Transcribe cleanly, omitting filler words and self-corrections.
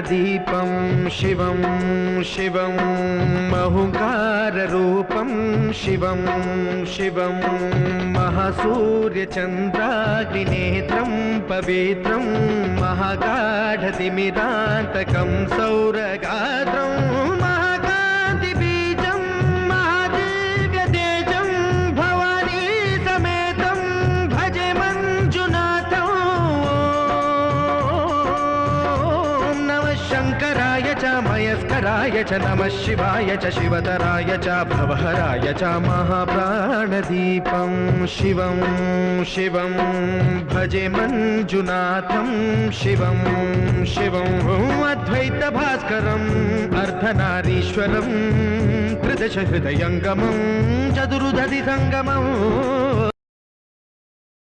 प्राणदीपं शिवं शिवं महुकाररूपं शिवं शिवं महासूर्यचन्द्राग्निनेत्रं पवित्रं महागाढतिमिरान्तकं सौरगात्रं महाकान्तिबीजं महादिव्यतेजं भवानी समेतं भजे मञ्जुनाथं। शंकराय च मयस्कराय च नमः शिवाय च शिवतराय च भवहराय च महाप्राणदीपं शिवं शिवं भजे मञ्जुनाथं शिवं शिवं अद्वैतभास्करम् अर्धनारीश्वरं त्रिदश हृदयङ्गमं चतुर्दधि संगमम्।